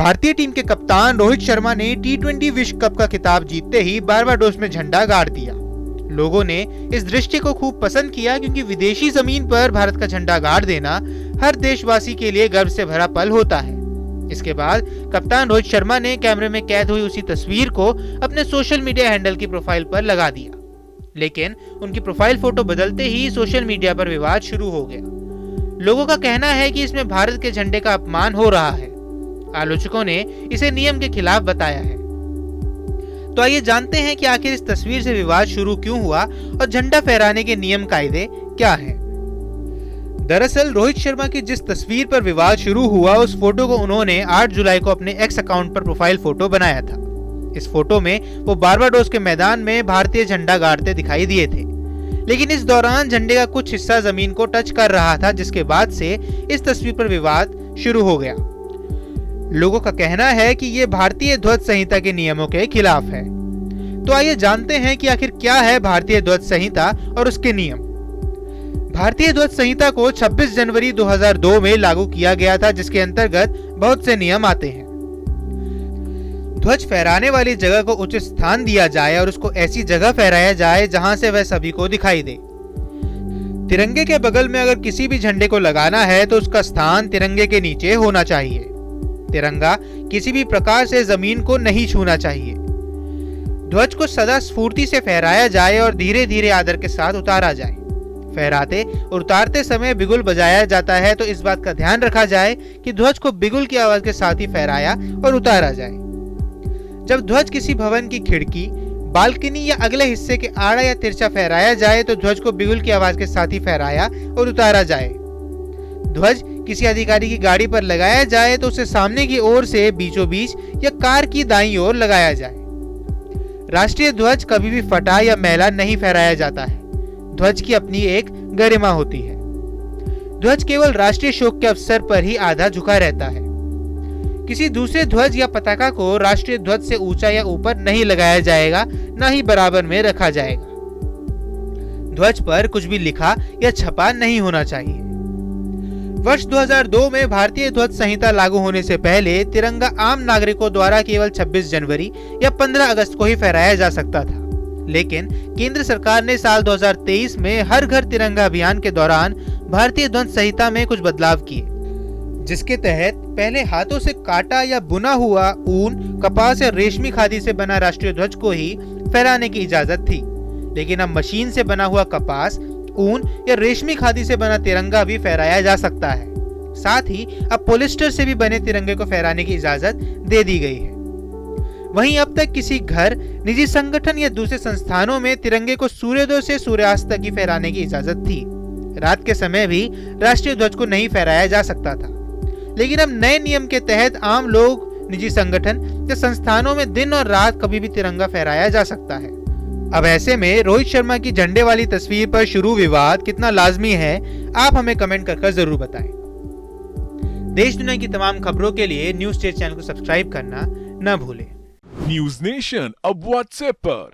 भारतीय टीम के कप्तान रोहित शर्मा ने टी20 विश्व कप का खिताब जीतते ही बारबाडोस में झंडा गाड़ दिया। लोगों ने इस दृश्य को खूब पसंद किया क्योंकि विदेशी जमीन पर भारत का झंडा गाड़ देना हर देशवासी के लिए गर्व से भरा पल होता है। इसके बाद कप्तान रोहित शर्मा ने कैमरे में कैद हुई उसी तस्वीर को अपने सोशल मीडिया हैंडल की प्रोफाइल पर लगा दिया, लेकिन उनकी प्रोफाइल फोटो बदलते ही सोशल मीडिया पर विवाद शुरू हो गया। लोगों का कहना है कि इसमें भारत के झंडे का अपमान हो रहा है। आलोचकों ने इसे नियम के खिलाफ बताया है। तो आइए जानते हैं कि आखिर इस तस्वीर से विवाद शुरू क्यों हुआ और झंडा फहराने के नियम कायदे क्या हैं। दरअसल रोहित शर्मा की जिस तस्वीर पर विवाद शुरू हुआ उस फोटो को उन्होंने 8 जुलाई को अपने एक्स अकाउंट पर प्रोफाइल फोटो बनाया था। इस फोटो में वो बारबाडोस के मैदान में भारतीय झंडा गाड़ते दिखाई दिए थे, लेकिन इस दौरान झंडे का कुछ हिस्सा जमीन को टच कर रहा था, जिसके बाद से इस तस्वीर पर विवाद शुरू हो गया। लोगों का कहना है कि ये भारतीय ध्वज संहिता के नियमों के खिलाफ है। तो आइए जानते हैं कि आखिर क्या है भारतीय ध्वज संहिता और उसके नियम। भारतीय ध्वज संहिता को 26 जनवरी 2002 में लागू किया गया था, जिसके अंतर्गत बहुत से नियम आते हैं। ध्वज फहराने वाली जगह को उचित स्थान दिया जाए और उसको ऐसी जगह फहराया जाए जहां से वह सभी को दिखाई दे। तिरंगे के बगल में अगर किसी भी झंडे को लगाना है तो उसका स्थान तिरंगे के नीचे होना चाहिए। तिरंगा किसी भी प्रकार से जमीन को नहीं छूना चाहिए। ध्वज को सदा स्फूर्ति से फहराया जाए और धीरे धीरे आदर के साथ उतारा जाए। फहराते और उतारते समय बिगुल बजाया जाता है, तो इस बात का ध्यान रखा जाए कि ध्वज को बिगुल की आवाज के साथ ही फहराया और उतारा जाए। जब ध्वज किसी भवन की खिड़की, बालकनी या अगले हिस्से के आड़ा या तिरछा फहराया जाए तो ध्वज को बिगुल की आवाज के साथ ही फहराया और उतारा जाए। ध्वज किसी अधिकारी की गाड़ी पर लगाया जाए तो उसे सामने की ओर से बीचों बीच या कार की दाईं ओर लगाया जाए। राष्ट्रीय ध्वज कभी भी फटा या मैला नहीं फहराया जाता है। ध्वज की अपनी एक गरिमा होती है। ध्वज केवल राष्ट्रीय शोक के अवसर पर ही आधा झुका रहता है। किसी दूसरे ध्वज या पताका को राष्ट्रीय ध्वज से ऊंचा या ऊपर नहीं लगाया जाएगा, न ही बराबर में रखा जाएगा। ध्वज पर कुछ भी लिखा या छपा नहीं होना चाहिए। वर्ष 2002 में भारतीय ध्वज संहिता लागू होने से पहले तिरंगा आम नागरिकों द्वारा केवल 26 जनवरी या 15 अगस्त को ही फहराया जा सकता था, लेकिन केंद्र सरकार ने साल 2023 में हर घर तिरंगा अभियान के दौरान भारतीय ध्वज संहिता में कुछ बदलाव किए, जिसके तहत पहले हाथों से काटा या बुना हुआ ऊन, कपास या रेशमी खादी से बना राष्ट्रीय ध्वज को ही फहराने की इजाजत थी, लेकिन अब मशीन से बना हुआ कपास, ऊन या रेशमी खादी से बना तिरंगा भी फहराया जा सकता है। साथ ही अब पॉलिस्टर से भी बने तिरंगे को फहराने की इजाजत दे दी गई है। वहीं अब तक किसी घर, निजी संगठन या दूसरे संस्थानों में तिरंगे को सूर्योदय से सूर्यास्त तक ही फहराने की इजाजत थी। रात के समय भी राष्ट्रीय ध्वज को नहीं फहराया जा सकता था, लेकिन अब नए नियम के तहत आम लोग, निजी संगठन या संस्थानों में दिन और रात कभी भी तिरंगा फहराया जा सकता है। अब ऐसे में रोहित शर्मा की झंडे वाली तस्वीर पर शुरू विवाद कितना लाजमी है, आप हमें कमेंट कर जरूर बताएं। देश दुनिया की तमाम खबरों के लिए न्यूज स्टेट चैनल को सब्सक्राइब करना न भूलें। न्यूज नेशन अब व्हाट्सएप पर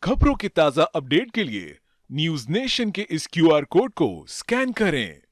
खबरों की ताजा अपडेट के लिए न्यूज नेशन के इस QR कोड को स्कैन करें।